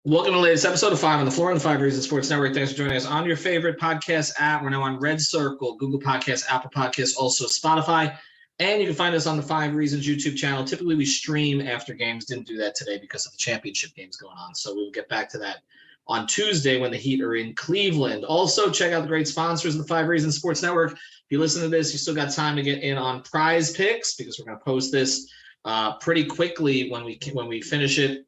Welcome to the latest episode of Five on the Floor on the Five Reasons Sports Network. Thanks for joining us on your favorite podcast app. We're now on Red Circle, Google Podcasts, Apple Podcasts, also Spotify. And you can find us on the Five Reasons YouTube channel. Typically, we stream after games. Didn't do that today because of the championship games going on. So we'll get back to that on Tuesday when the Heat are in Cleveland. Also, check out the great sponsors of the Five Reasons Sports Network. If you listen to this, you still got time to get in on Prize Picks because we're going to post this pretty quickly when we finish it.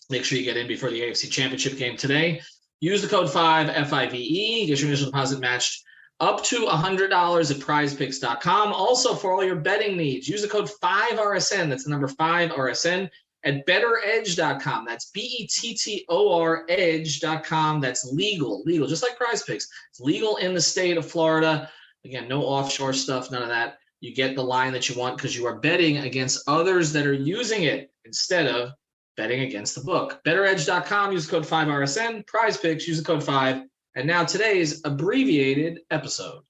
Make sure you get in before the AFC Championship game today. Use the code 5, F-I-V-E. Get your initial deposit matched up to $100 at prizepicks.com. Also, for all your betting needs, use the code 5RSN. That's the number 5RSN at betteredge.com. That's B-E-T-T-O-R edge.com. That's legal, just like Prize Picks. It's legal in the state of Florida. Again, no offshore stuff, none of that. You get the line that you want because you are betting against others that are using it instead of betting against the book. BetterEdge.com, use the code 5RSN. Prize Picks, use the code 5. And now today's abbreviated episode.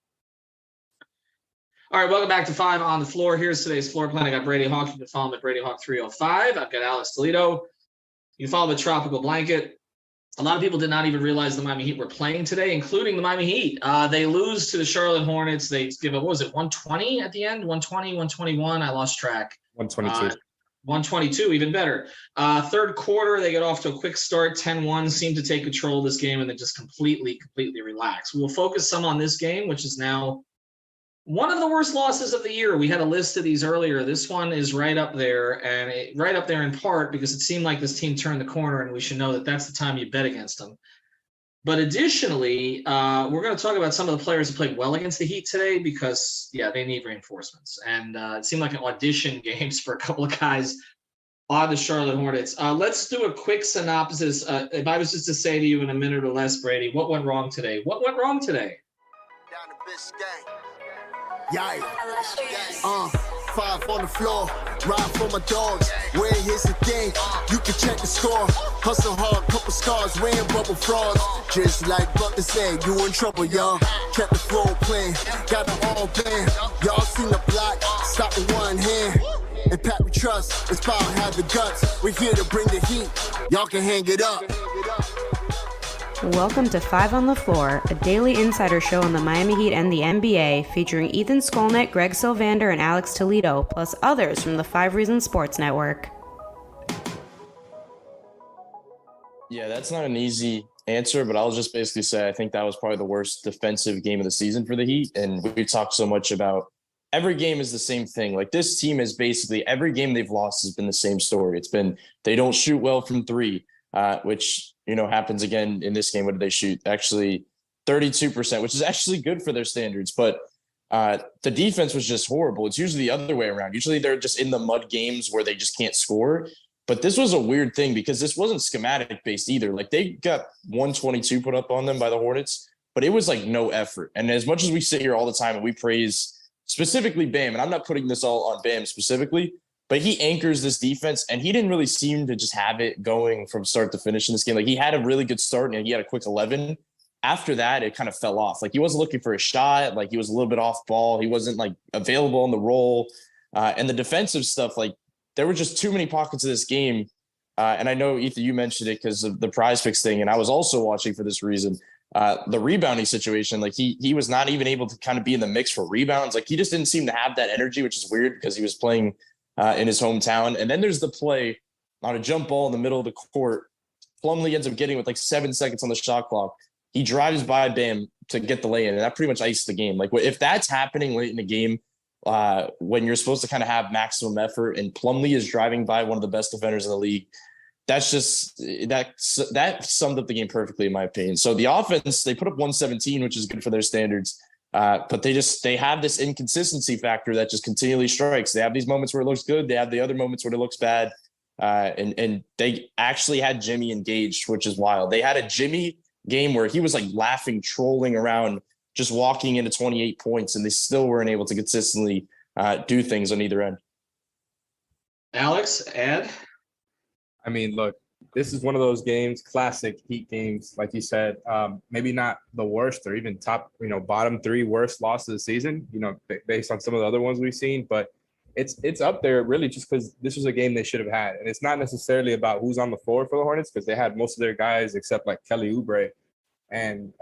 All right, welcome back to Five on the Floor. Here's today's floor plan. I got Brady Hawk. You can follow him at BradyHawk305. I've got Alex Toledo. You can follow him at Tropical Blanket. A lot of people did not even realize the Miami Heat were playing today, including the Miami Heat. They lose to the Charlotte Hornets. They give up, what was it, 120 at the end? 120, 121? I lost track. 122. 122, even better. Third quarter, they get off to a quick start, 10-1, seem to take control of this game, and then just completely relax. We'll focus some on this game, which is now one of the worst losses of the year. We had a list of these earlier. This one is right up there, and right up there in part because it seemed like this team turned the corner, and we should know that that's the time you bet against them. But additionally, we're going to talk about some of the players who played well against the Heat today because, yeah, they need reinforcements. And it seemed like an audition games for a couple of guys on the Charlotte Hornets. Let's do a quick synopsis. If I was just to say to you in a minute or less, Brady, what went wrong today? What went wrong today? Down the Biscayne. Yikes. 5 on the floor, ride for my dogs. Where here's the thing, you can check the score. Hustle hard, couple scars, wearing bubble frogs. Just like Butler said, you in trouble, y'all. Kept the floor playing, got it all banned. Y'all seen the block, stop with one hand. And Pat we trust, it's power have the guts. We're here to bring the heat, y'all can hang it up. Welcome to Five on the Floor, a daily insider show on the Miami Heat and the NBA, featuring Ethan Skolnick, Greg Sylvander, and Alex Toledo, plus others from the Five Reasons Sports Network. Yeah, that's not an easy answer, but I'll just basically say I think that was probably the worst defensive game of the season for the Heat. And we talked so much about every game is the same thing. Like this team is basically every game they've lost has been the same story. It's been they don't shoot well from three, which happens again in this game. What did they shoot? Actually 32%, which is actually good for their standards. But the defense was just horrible. It's usually the other way around. Usually they're just in the mud games where they just can't score. But this was a weird thing because this wasn't schematic based either. Like they got 122 put up on them by the Hornets, but it was like no effort. And as much as we sit here all the time and we praise specifically Bam, and I'm not putting this all on Bam specifically, but he anchors this defense, and he didn't really seem to just have it going from start to finish in this game. Like he had a really good start, and he had a quick 11. After that, it kind of fell off. Like he wasn't looking for a shot. Like he was a little bit off ball. He wasn't like available on the roll. And the defensive stuff, like there were just too many pockets of this game. And I know, Ethan, you mentioned it because of the Prize Picks thing, and I was also watching for this reason. The rebounding situation, like he was not even able to kind of be in the mix for rebounds. Like he just didn't seem to have that energy, which is weird because he was playing in his hometown. And then there's the play on a jump ball in the middle of the court. Plumlee ends up getting with like 7 seconds on the shot clock. He drives by Bam to get the lay in, and that pretty much iced the game. Like if that's happening late in the game, when you're supposed to kind of have maximum effort, and Plumlee is driving by one of the best defenders in the league, that's just that summed up the game perfectly in my opinion. So the offense, they put up 117, which is good for their standards. But they have this inconsistency factor that just continually strikes. They have these moments where it looks good. They have the other moments where it looks bad. And they actually had Jimmy engaged, which is wild. They had a Jimmy game where he was like laughing, trolling around, just walking into 28 points, and they still weren't able to consistently do things on either end. Alex, Ed? I mean, look, this is one of those games, classic Heat games, like you said, maybe not the worst or even top, bottom three worst loss of the season, based on some of the other ones we've seen. But it's up there really just because this was a game they should have had. And it's not necessarily about who's on the floor for the Hornets because they had most of their guys except like Kelly Oubre. And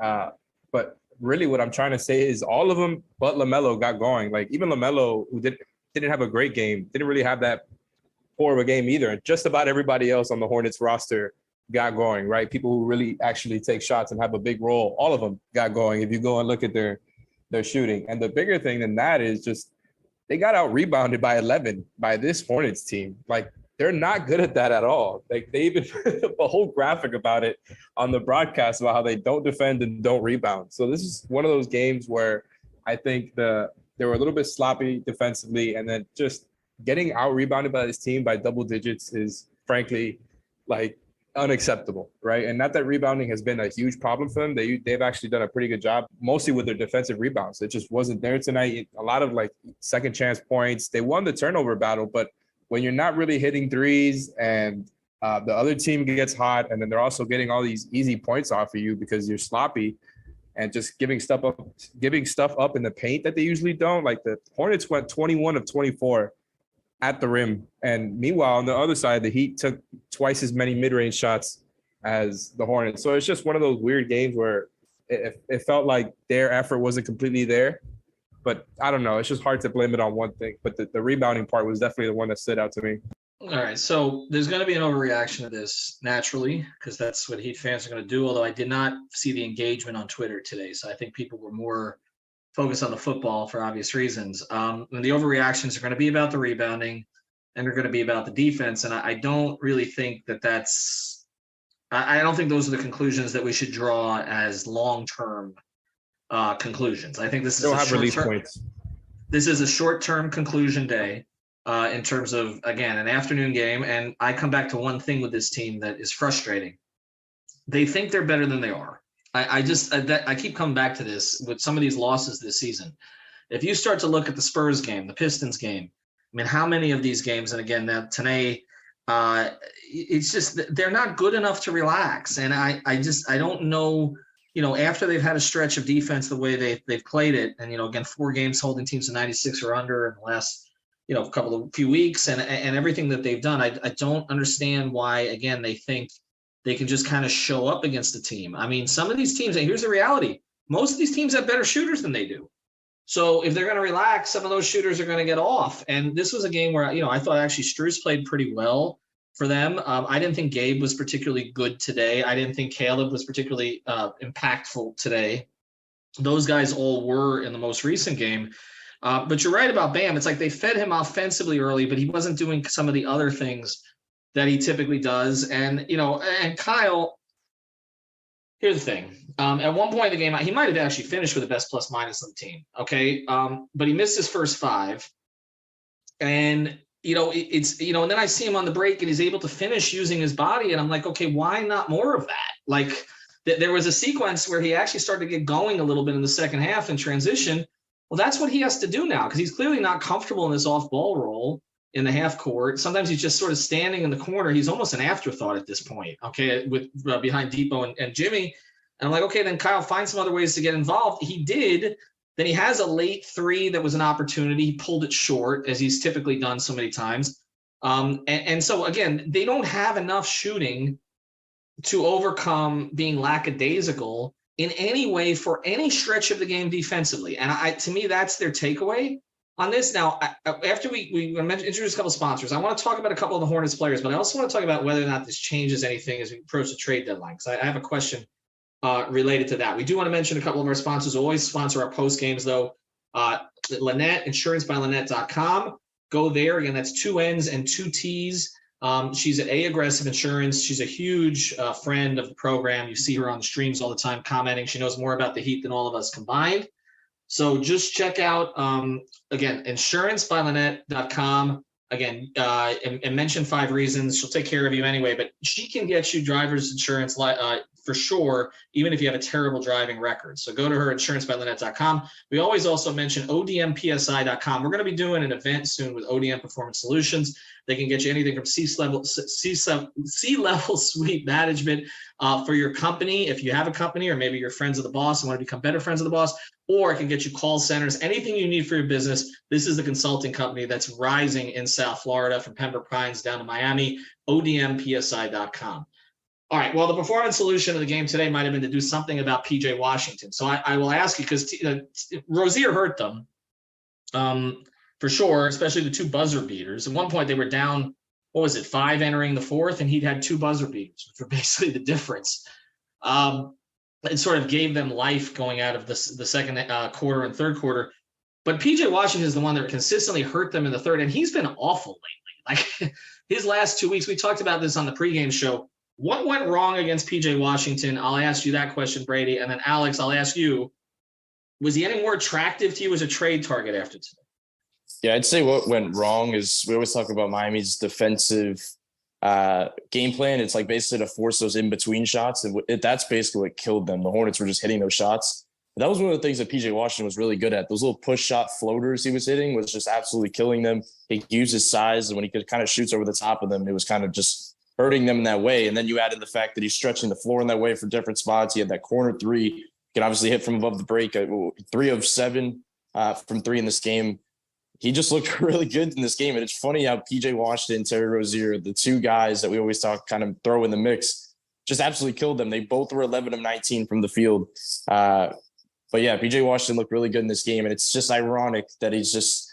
but really what I'm trying to say is all of them but LaMelo got going. Like even LaMelo, who didn't have a great game, didn't really have that poor of a game either. And just about everybody else on the Hornets roster got going, right? People who really actually take shots and have a big role, all of them got going if you go and look at their shooting. And the bigger thing than that is just they got out rebounded by 11 by this Hornets team. Like they're not good at that at all. Like they even put up a whole graphic about it on the broadcast about how they don't defend and don't rebound. So this is one of those games where I think they were a little bit sloppy defensively, and then just getting out rebounded by this team by double digits is frankly like unacceptable, right? And not that rebounding has been a huge problem for them. They've actually done a pretty good job, mostly with their defensive rebounds. It just wasn't there tonight. A lot of like second chance points. They won the turnover battle, but when you're not really hitting threes and the other team gets hot, and then they're also getting all these easy points off of you because you're sloppy and just giving stuff up in the paint that they usually don't. Like the Hornets went 21 of 24 at the rim. And meanwhile, on the other side, the Heat took twice as many mid-range shots as the Hornets. So it's just one of those weird games where it felt like their effort wasn't completely there. But I don't know. It's just hard to blame it on one thing. But the rebounding part was definitely the one that stood out to me. All right. So there's going to be an overreaction to this naturally, because that's what Heat fans are going to do. Although I did not see the engagement on Twitter today. So I think people were more focused on the football for obvious reasons. And the overreactions are going to be about the rebounding, and they're going to be about the defense. And I don't really think that's – I don't think those are the conclusions that we should draw as long-term conclusions. I think this is This is a short-term conclusion day in terms of, again, an afternoon game. And I come back to one thing with this team that is frustrating. They think they're better than they are. I keep coming back to this with some of these losses this season. If you start to look at the Spurs game, the Pistons game, I mean, how many of these games, and again, now tonight, it's just they're not good enough to relax. And I don't know, after they've had a stretch of defense the way they've played it, and, again, 4 games holding teams to 96 or under in the last, few weeks and everything that they've done, I don't understand why, again, they think they can just kind of show up against the team. I mean, some of these teams, and here's the reality, most of these teams have better shooters than they do. So if they're going to relax, some of those shooters are going to get off. And this was a game where, I thought actually Strus played pretty well for them. I didn't think Gabe was particularly good today. I didn't think Caleb was particularly impactful today. Those guys all were in the most recent game. But you're right about Bam. It's like they fed him offensively early, but he wasn't doing some of the other things that he typically does. And, and Kyle, here's the thing. At one point in the game, he might have actually finished with the best plus minus on the team. Okay. But he missed his first 5. And, and then I see him on the break and he's able to finish using his body. And I'm like, okay, why not more of that? Like there was a sequence where he actually started to get going a little bit in the second half in transition. Well, that's what he has to do now because he's clearly not comfortable in this off ball role in the half court. Sometimes he's just sort of standing in the corner. He's almost an afterthought at this point, okay, with behind Depot and Jimmy. And I'm like, okay, then Kyle, find some other ways to get involved. He did. Then he has a late 3 that was an opportunity. He pulled it short, as he's typically done so many times. And so, again, they don't have enough shooting to overcome being lackadaisical in any way for any stretch of the game defensively. And to me, that's their takeaway on this. Now, after we introduce a couple of sponsors, I want to talk about a couple of the Hornets players, but I also want to talk about whether or not this changes anything as we approach the trade deadline, because I have a question related to that. We do want to mention a couple of our sponsors. Always sponsor our post games, though. Lynette, insurancebyLynette.com. Go there. Again, that's 2 N's and 2 T's. She's at Aggressive Insurance. She's a huge friend of the program. You see her on the streams all the time commenting. She knows more about the Heat than all of us combined. So just check out, again, insurancebyLynette.com. Again, and mention 5 reasons. She'll take care of you anyway, but she can get you driver's insurance for sure, even if you have a terrible driving record. So go to her, insurancebylynette.com. We always also mention odmpsi.com. We're going to be doing an event soon with ODM Performance Solutions. They can get you anything from C-level suite management for your company, if you have a company, or maybe you're friends of the boss and want to become better friends of the boss, or it can get you call centers, anything you need for your business. This is the consulting company that's rising in South Florida, from Pembroke Pines down to Miami, odmpsi.com. All right, well, the performance solution of the game today might have been to do something about PJ Washington. So I will ask you, because Rozier hurt them for sure, especially the 2 buzzer beaters. At one point, they were down, 5 entering the 4th, and he'd had 2 buzzer beaters, which were basically the difference. It sort of gave them life going out of the second quarter and third quarter. But PJ Washington is the one that consistently hurt them in the third, and he's been awful lately. Like his last 2 weeks, we talked about this on the pregame show. What went wrong against PJ Washington? I'll ask you that question, Brady. And then, Alex, I'll ask you, was he any more attractive to you as a trade target after today? Yeah, I'd say what went wrong is we always talk about Miami's defensive game plan. It's like basically to force those in-between shots. And that's basically what killed them. The Hornets were just hitting those shots. But that was one of the things that PJ Washington was really good at. Those little push shot floaters he was hitting was just absolutely killing them. He used his size, and when he could kind of shoots over the top of them, it was kind of just hurting them in that way. And then you added the fact that he's stretching the floor in that way for different spots. He had that corner 3. He can obviously hit from above the break. 3 of 7 from 3 in this game. He just looked really good in this game. And it's funny how PJ Washington, Terry Rozier, the 2 guys that we always talk kind of throw in the mix, just absolutely killed them. They both were 11 of 19 from the field. But yeah, PJ Washington looked really good in this game. And it's just ironic that he's just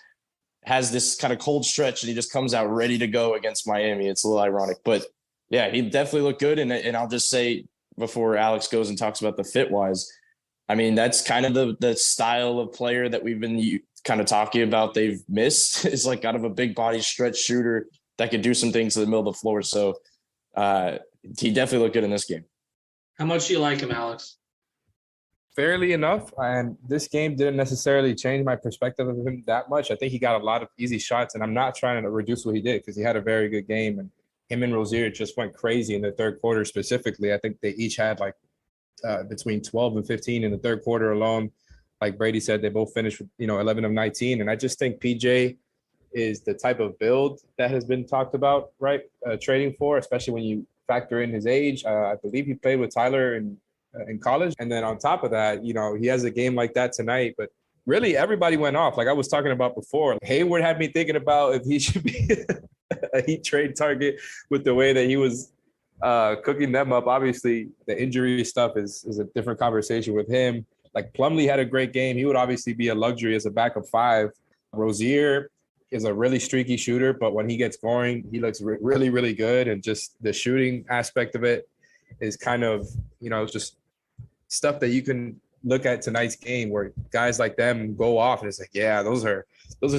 has this kind of cold stretch and he just comes out ready to go against Miami. It's a little ironic, but yeah, he definitely looked good. And I'll just say, before Alex goes and talks about the fit wise, I mean, that's kind of the style of player that we've been kind of talking about. They've missed is like kind of a big body stretch shooter that could do some things to the middle of the floor. So he definitely looked good in this game. How much do you like him, Alex? Fairly enough, and this game didn't necessarily change my perspective of him that much. I think he got a lot of easy shots, and I'm not trying to reduce what he did because he had a very good game, and him and Rozier just went crazy in the third quarter specifically. I think they each had like between 12 and 15 in the third quarter alone. Like Brady said, they both finished with 11 of 19, and I just think PJ is the type of build that has been talked about, right? Trading for, especially when you factor in his age. I believe he played with Tyler in college. And then on top of that, he has a game like that tonight, but really everybody went off. Like I was talking about before, Hayward had me thinking about if he should be a Heat trade target with the way that he was cooking them up. Obviously the injury stuff is a different conversation with him. Like Plumlee had a great game. He would obviously be a luxury as a backup 5. Rozier is a really streaky shooter, but when he gets going, he looks really, really good. And just the shooting aspect of it is kind of, just stuff that you can look at tonight's game where guys like them go off and it's like, yeah, those are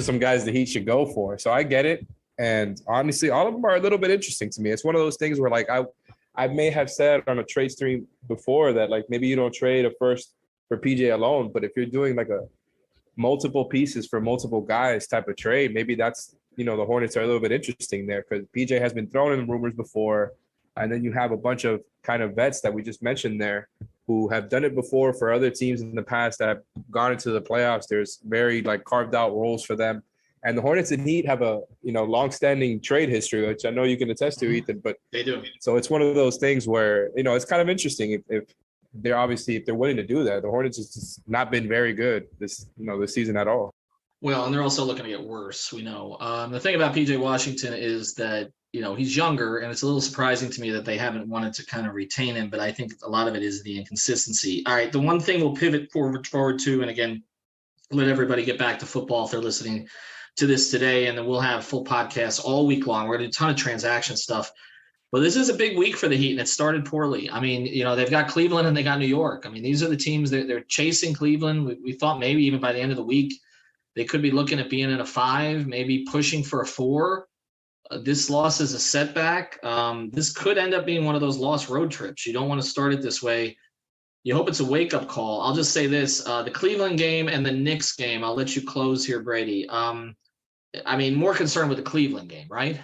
some guys the Heat should go for. So I get it. And honestly, all of them are a little bit interesting to me. It's one of those things where like I may have said on a trade stream before that like maybe you don't trade a first for PJ alone, but if you're doing like a multiple pieces for multiple guys type of trade, maybe that's, the Hornets are a little bit interesting there because PJ has been thrown in rumors before. And then you have a bunch of kind of vets that we just mentioned there who have done it before for other teams in the past that have gone into the playoffs. There's very like carved out roles for them. And the Hornets and Heat have a, longstanding trade history, which I know you can attest to, Ethan, but they do. So it's one of those things where, it's kind of interesting if they're willing to do that. The Hornets has just not been very good this season at all. Well, and they're also looking to get worse. We know. The thing about PJ Washington is that, he's younger, and it's a little surprising to me that they haven't wanted to kind of retain him, but I think a lot of it is the inconsistency. All right, the one thing we'll pivot forward to, and again, let everybody get back to football if they're listening to this today, and then we'll have full podcasts all week long. We're going to do a ton of transaction stuff. But this is a big week for the Heat, and it started poorly. I mean, they've got Cleveland and they got New York. I mean, these are the teams that they're chasing Cleveland. We thought maybe even by the end of the week, they could be looking at being in a 5, maybe pushing for a 4. This loss is a setback. This could end up being one of those lost road trips. You don't want to start it this way. You hope it's a wake-up call. I'll just say this. The Cleveland game and the Knicks game, I'll let you close here, Brady. More concerned with the Cleveland game, right?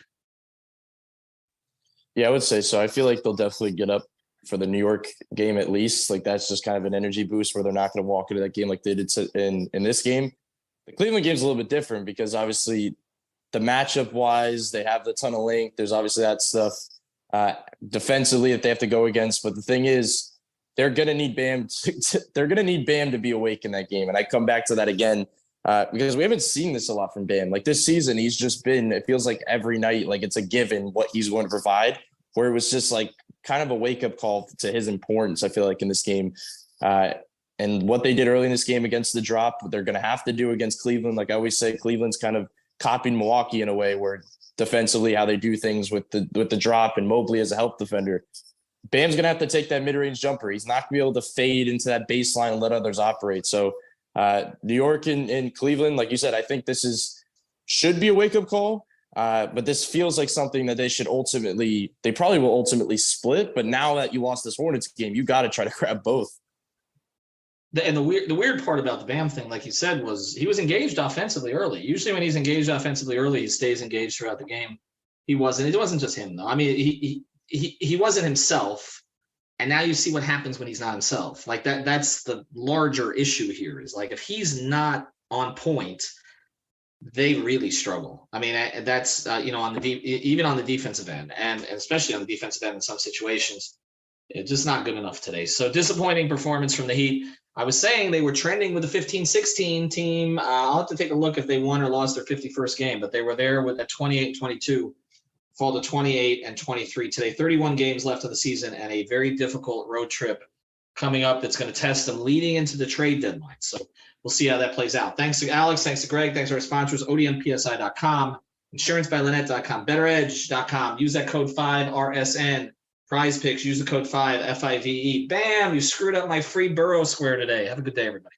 Yeah, I would say so. I feel like they'll definitely get up for the New York game at least. Like that's just kind of an energy boost where they're not going to walk into that game like they did in this game. The Cleveland game's a little bit different because obviously the matchup wise, they have the ton of length. There's obviously that stuff defensively that they have to go against. But the thing is, they're going to need Bam. They're going to need Bam to be awake in that game. And I come back to that again because we haven't seen this a lot from Bam. Like this season, he's just been, it feels like every night, like it's a given what he's going to provide, where it was just like kind of a wake up call to his importance, I feel like, in this game. And what they did early in this game against the drop, they're going to have to do against Cleveland. Like I always say, Cleveland's kind of copying Milwaukee in a way where defensively how they do things with the drop and Mobley as a help defender. Bam's going to have to take that mid-range jumper. He's not going to be able to fade into that baseline and let others operate. So New York and Cleveland, like you said, I think this should be a wake-up call. But this feels like something that they probably will ultimately split. But now that you lost this Hornets game, you got to try to grab both. And the weird part about the Bam thing, like you said, was he was engaged offensively early. Usually when he's engaged offensively early, he stays engaged throughout the game. He wasn't. It wasn't just him, though. I mean, he wasn't himself. And now you see what happens when he's not himself. Like that's the larger issue here is like if he's not on point, they really struggle. I mean, that's, even on the defensive end and especially on the defensive end in some situations, it's just not good enough today. So disappointing performance from the Heat. I was saying they were trending with the 15-16 team. I'll have to take a look if they won or lost their 51st game, but they were there with a 28-22, fall to 28-23 today. 31 games left of the season and a very difficult road trip coming up that's going to test them leading into the trade deadline. So we'll see how that plays out. Thanks to Alex. Thanks to Greg. Thanks to our sponsors, ODMPSI.com, InsuranceByLynette.com, BetterEdge.com. Use that code 5RSN. Prize Picks, use the code 5, FIVE. Bam, you screwed up my free Burrow square today. Have a good day, everybody.